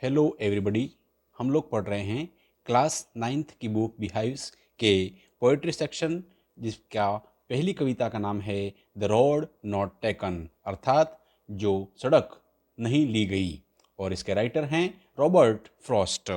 Hello everybody. हम लोग पढ़ रहे हैं क्लास 9th की बुक बिहाइव्स के पोएट्री सेक्शन, जिसका पहली कविता का नाम है द रोड नॉट टेकन, अर्थात जो सड़क नहीं ली गई, और इसके राइटर हैं रॉबर्ट फ्रॉस्ट।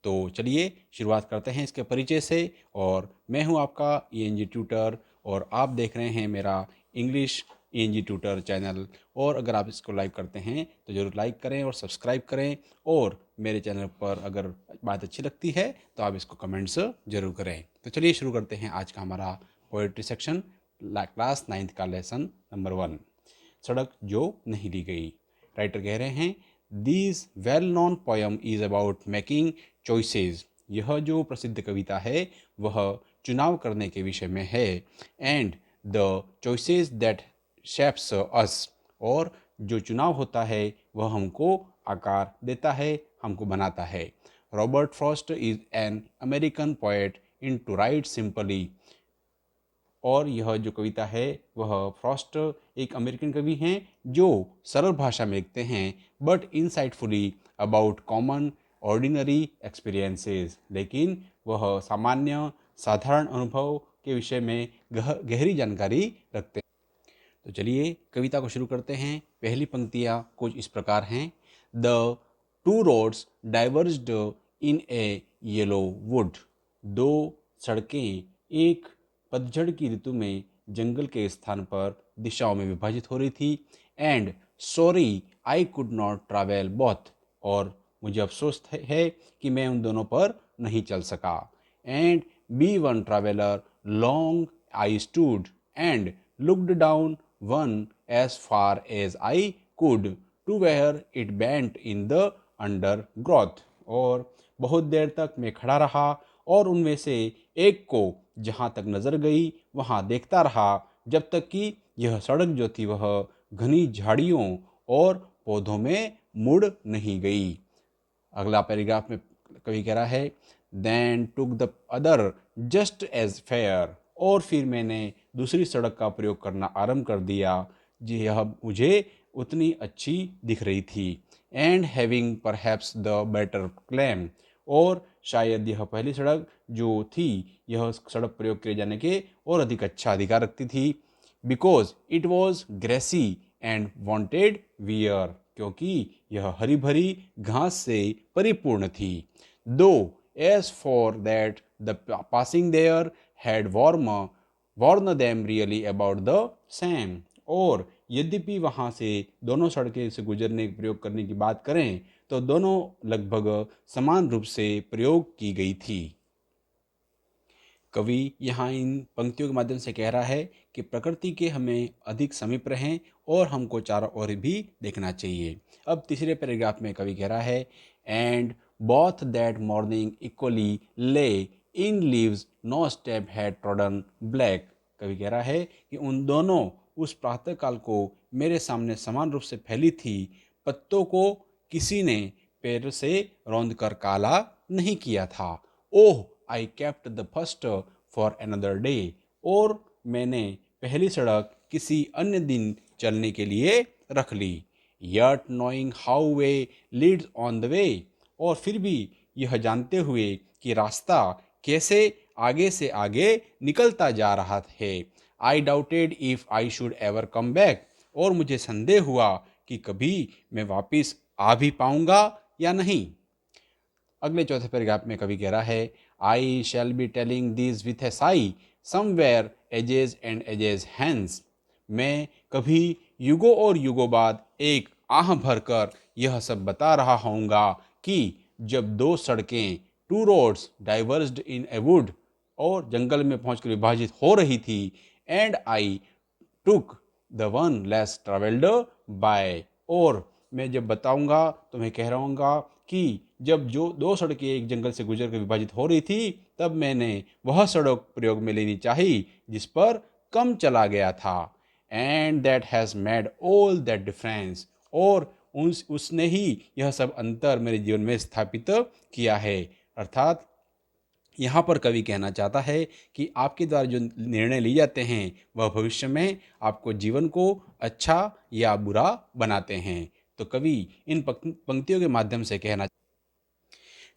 तो चलिए शुरुआत करते हैं इसके परिचय से। और मैं हूं आपका ईएनजी ट्यूटर, और आप देख रहे हैं मेरा इंग्लिश ईएनजी ट्यूटर चैनल। और अगर आप इसको लाइक करते हैं तो ज़रूर लाइक करें और सब्सक्राइब करें, और मेरे चैनल पर अगर बात अच्छी लगती है तो आप इसको कमेंट्स ज़रूर करें। तो चलिए शुरू करते हैं आज का हमारा पोएट्री सेक्शन, क्लास 9th का लेसन नंबर 1, सड़क जो नहीं ली गई। राइटर कह रहे हैं this well known poem is about making choices. यह जो प्रसिद्ध कविता है वह चुनाव करने के विषय में है। And the choices that shapes us, और जो चुनाव होता है वह हमको आकार देता है, हमको बनाता है। Robert Frost is an American poet in to write simply. और यह जो कविता है वह फ्रॉस्ट एक अमेरिकन कवि हैं जो सरल भाषा में लिखते हैं, but insightfully about common ordinary experiences. लेकिन वह सामान्य साधारण अनुभव के विषय में गहरी जानकारी रखते हैं। तो चलिए कविता को शुरू करते हैं। पहली पंक्तियाँ कुछ इस प्रकार हैं। The two roads diverged in a yellow wood. दो सड़कें एक पतझड़ की ऋतु में जंगल के स्थान पर दिशाओं में विभाजित हो रही थी। And sorry I could not travel both, और मुझे अफसोस है कि मैं उन दोनों पर नहीं चल सका। And be one traveller long I stood and looked down one as far as I could to where it bent in the undergrowth। और बहुत देर तक मैं खड़ा रहा और उनमें से एक को जहाँ तक नज़र गई वहाँ देखता रहा, जब तक कि यह सड़क जो थी वह घनी झाड़ियों और पौधों में मुड़ नहीं गई। अगला पैराग्राफ में कवि कह रहा है then took the other just as fair. और फिर मैंने दूसरी सड़क का प्रयोग करना आरंभ कर दिया, जी यह मुझे उतनी अच्छी दिख रही थी। And having perhaps the better claim. और शायद यह पहली सड़क जो थी यह सड़क प्रयोग किए जाने के और अधिक अच्छा अधिकार रखती थी। Because it was grassy and wanted wear. क्योंकि यह हरी भरी घास से परिपूर्ण थी। Though as for that the passing there had warned them really about the same। और यद्यपि वहाँ से दोनों सड़कें से गुजरने के प्रयोग करने की बात करें तो दोनों लगभग समान रूप से प्रयोग की गई थी। कवि यहाँ इन पंक्तियों के माध्यम से कह रहा है कि प्रकृति के हमें अधिक समीप रहें और हमको चारों ओर भी देखना चाहिए। अब तीसरे पैराग्राफ में कवि कह रहा है and both that morning equally lay in leaves no step had trodden black. कवि कह रहा है कि उन दोनों उस प्रातःकाल को मेरे सामने समान रूप से फैली थी। पत्तों को किसी ने पैर से रौंद कर काला नहीं किया था। Oh I kept the first for another day. और मैंने पहली सड़क किसी अन्य दिन चलने के लिए रख ली। Yet knowing how way leads on the way. और फिर भी यह जानते हुए कि रास्ता कैसे आगे से आगे निकलता जा रहा है। आई doubted if I should ever come back. और मुझे संदेह हुआ कि कभी मैं वापिस आ भी पाऊंगा या नहीं। अगले चौथे पैराग्राफ में कवि कह रहा है I shall be telling this with a sigh somewhere ages and ages hence. मैं कभी युगों और युगों बाद एक आह भरकर यह सब बता रहा होऊंगा कि जब दो सड़कें two roads diverged in a wood, और जंगल में पहुंचकर विभाजित हो रही थी। And I took the one less travelled by. और मैं जब बताऊंगा तो मैं कह रहूँगा कि जब जो दो सड़कें एक जंगल से गुजर कर विभाजित हो रही थी तब मैंने वह सड़क प्रयोग में लेनी चाहिए जिस पर कम चला गया था। And that has made all that difference. और उसने ही यह सब अंतर मेरे जीवन में स्थापित किया है। अर्थात यहाँ पर कवि कहना चाहता है कि आपके द्वारा जो निर्णय लिए जाते हैं वह भविष्य में आपको जीवन को अच्छा या बुरा बनाते हैं। तो कवि इन पंक्तियों के माध्यम से कहना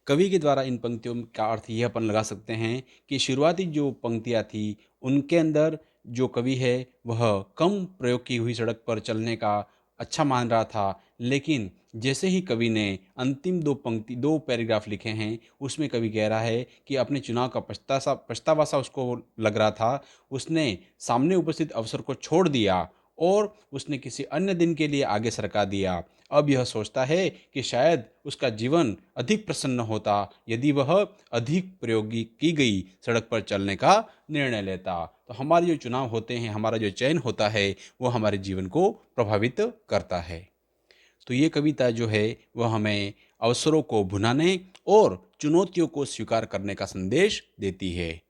कवि के द्वारा इन पंक्तियों का अर्थ यह अपन लगा सकते हैं कि शुरुआती जो पंक्तियाँ थी उनके अंदर जो कवि है वह कम प्रयोग की हुई सड़क पर चलने का अच्छा मान रहा था, लेकिन जैसे ही कवि ने अंतिम दो पैराग्राफ लिखे हैं उसमें कवि कह रहा है कि अपने चुनाव का पछतावा सा उसको लग रहा था। उसने सामने उपस्थित अवसर को छोड़ दिया और उसने किसी अन्य दिन के लिए आगे सरका दिया। अब यह सोचता है कि शायद उसका जीवन अधिक प्रसन्न होता यदि वह अधिक प्रयोगी की गई सड़क पर चलने का निर्णय लेता। तो हमारे जो चुनाव होते हैं, हमारा जो चयन होता है, वो हमारे जीवन को प्रभावित करता है। तो ये कविता जो है वह हमें अवसरों को भुनाने और चुनौतियों को स्वीकार करने का संदेश देती है।